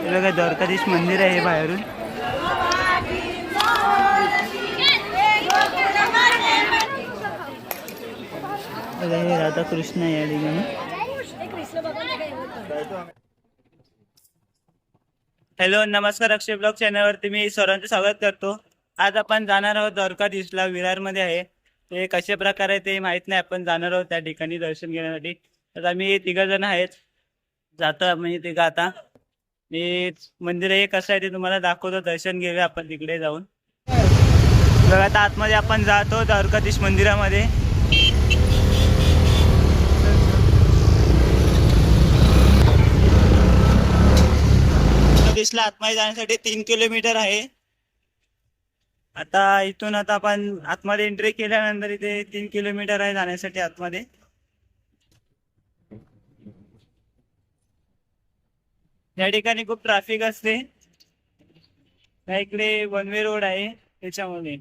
हे बघा द्वारकाधीश मंदिर आहे बाहेरून. हे राधाकृष्ण या ठिकाणी. हॅलो नमस्कार, अक्षय ब्लॉग चॅनलवरती मी सर्वांचं स्वागत करतो. आज आपण जाणार आहोत द्वारकाधीशला, विरारमध्ये आहे. ते कशा प्रकारे ते माहीत नाही, आपण जाणार आहोत त्या ठिकाणी दर्शन घेण्यासाठी. तर आम्ही 3 जण आहेत, जातो आम्ही 3 आता. मी मंदिर हे कसं आहे ते तुम्हाला दाखवतो, दर्शन घेऊया आपण तिकडे जाऊन. बघा आता आतमध्ये आपण जातो द्वारकाधीश मंदिरामध्ये. द्वारकाधीशला आतमध्ये जाण्यासाठी 3 किलोमीटर आहे. आता इथून आता आपण आतमध्ये एंट्री केल्यानंतर इथे 3 किलोमीटर आहे जाण्यासाठी आतमध्ये. या ठिकाणी खूप ट्रॅफिक असते. इकडे वन वे रोड आहे त्याच्यामध्ये.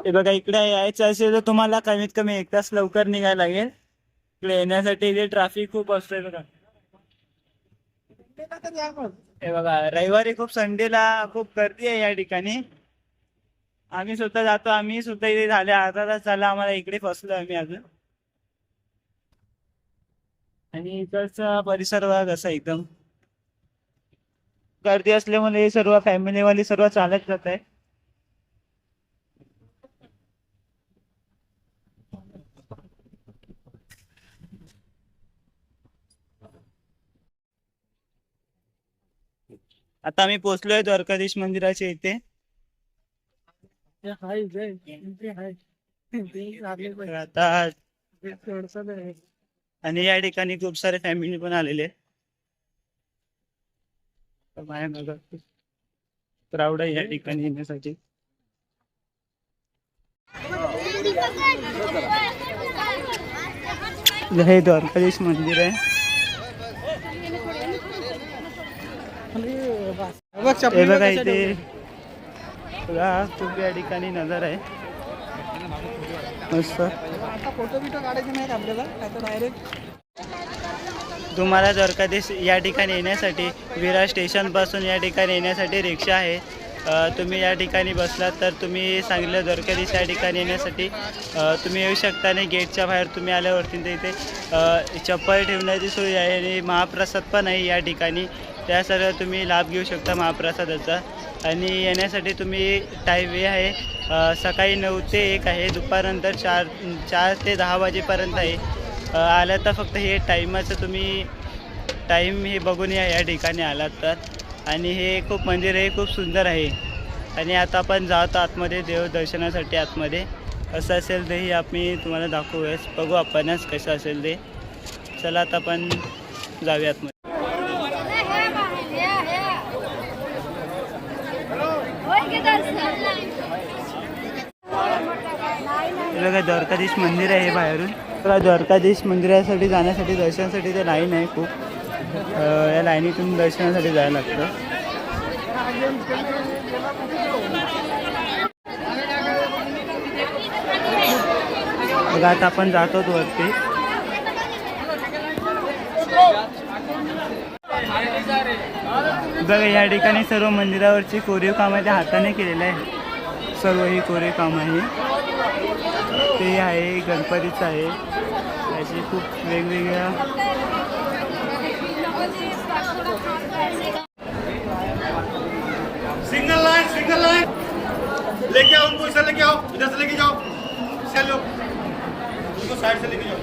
हे बघा इकडे यायचं असेल तर तुम्हाला कमीत कमी 1 तास लवकर निघायला लागेल. इकडे येण्यासाठी इथे ट्रॅफिक खूप असतोय बघा. हे बघा रविवारी खूप, संडेला खूप गर्दी आहे या ठिकाणी. आम्ही स्वतः जातो, आम्ही सुद्धा इथे झाले अर्धा तास झाला आम्हाला, इकडे फसलो आम्ही अजून. आणि इकडचा परिसर बघा कसा एकदम गर्दी असल्यामुळे सर्व फॅमिलीवाली सर्व चालत जात आहे. आता आम्ही पोहोचलोय द्वारकाधीश मंदिराच्या इथे. आता आणि या ठिकाणी खूप सारे फॅमिली पण आलेले. क्राऊड आहे या ठिकाणी येण्यासाठी. हे द्वारकाधीश मंदिर आहे. हे बघा इथे खूप या ठिकाणी नजर आहे मस्त. फोटो बिटो काढायचे नाहीत आपल्याला, डायरेक्ट तुम्हाला द्वारकाधीश या ठिकाणी येण्यासाठी विरार स्टेशन पासून या ठिकाणी येण्यासाठी रिक्षा आहे. तुम्ही या ठिकाणी बसलात तर तुम्ही सांगितलं द्वारकाधीश या ठिकाणी येण्यासाठी तुम्ही येऊ शकता. आणि गेटच्या बाहेर तुम्ही आल्यावरती इथे चप्पल ठेवण्याची सोय आहे आणि महाप्रसाद पण आहे या ठिकाणी. त्या सर्व तुम्ही लाभ घेऊ शकता महाप्रसादाचा. आणि येण्यासाठी तुम्ही टाईम वे आहे सकाळी 9 ते 1 आहे, दुपारनंतर 4 ते 10 वाजेपर्यंत आहे. आलं तर फक्त हे टाईमाचं तुम्ही टाईम हे बघून या ठिकाणी आलात तर. आणि हे खूप मंदिर हे खूप सुंदर आहे. आणि आता आपण जातो आतमध्ये देवदर्शनासाठी. आतमध्ये कसं असेल ते आम्ही तुम्हाला दाखवूयास, बघू आपणच कसं असेल ते. चला आता आपण जाऊया आतमध्ये. बघा द्वारकाधीश मंदिर आहे बाहेरून. बघा द्वारकाधीश मंदिरासाठी जाण्यासाठी दर्शनासाठी ते लाईन आहे खूप. या लाईनीतून दर्शनासाठी जायला लागतं. बघा आता आपण जातो वरती. बघा या ठिकाणी सर्व मंदिरावरची कोरीव काम आहे ते हाताने केलेलं आहे. सर्व ही कोरीव काम आहे ते आहे गणपतीचं आहे. अशी खूप वेगवेगळ्या सिंगल लाइन लेके आओ, उनको इधर लेके आओ, इधर से लेके जाओ, चलो उनको साइड से लेके जाओ.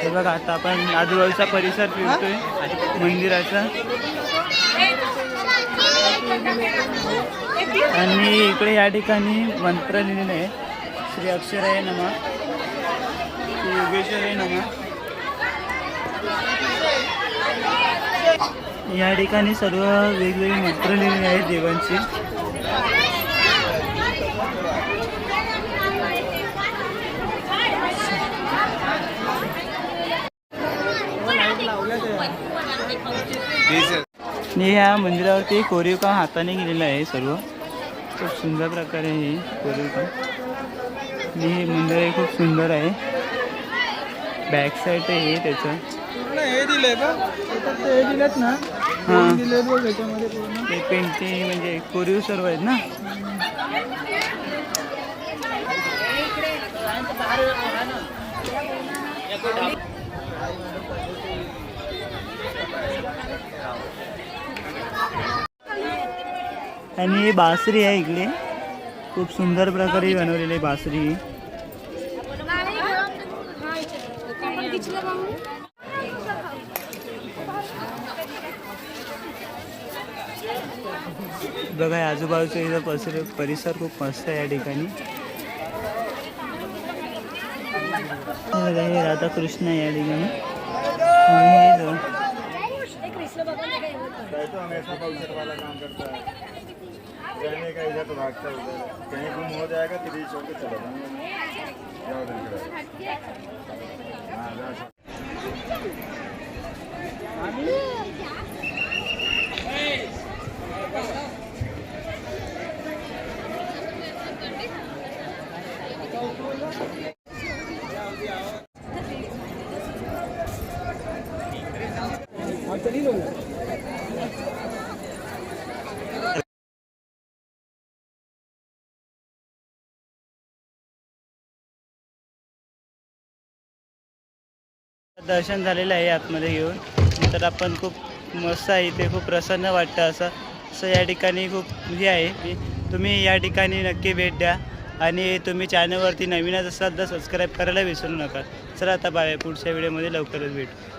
हे बघा आता आपण आजूबाजूचा परिसर फिरतोय मंदिराचा आणि इकडे या ठिकाणी मंत्र लिहिलेलं आहे श्री अक्षराय नमः श्री योगेश्वराय नमः. या ठिकाणी सर्व वेगवेगळी मंत्र लिहिलेली आहेत देवांची. आणि ह्या मंदिरावरती कोरीव काम हाताने केलेलं आहे सर्व. खूप सुंदर प्रकारे हे कोरीव काम आणि हे मंदिर खूप सुंदर आहे. बॅक साईड आहे त्याचं हे दिलंय का हे दिलेत ना हां दिले बघ याच्यामध्ये पूर्ण ते पेंटिंग म्हणजे कोरीव सर्व आहेत ना. आणि ही बासरी आहे इकडे खूप सुंदर प्रकारे बनवलेली आहे बासरी. बघा आजूबाजूचा इथं परिसर खूप मस्त आहे या ठिकाणी. बघा हे राधाकृष्ण आहे या ठिकाणी. रहने का इधर तो भागता उधर कहीं गुम हो जाएगा तो बीच होकर चला जाओ दर्शन झालेलं आहे आतमध्ये घेऊन. तर आपण खूप मस्त आहे इथे खूप प्रसन्न वाटतं असं या ठिकाणी खूप हे आहे की तुम्ही या ठिकाणी नक्की भेट द्या. आणि तुम्ही चॅनलवरती नवीनच असाल तर सबस्क्राईब करायला विसरू नका. चला आता बाय पुढच्या व्हिडिओमध्ये लवकरच भेटू.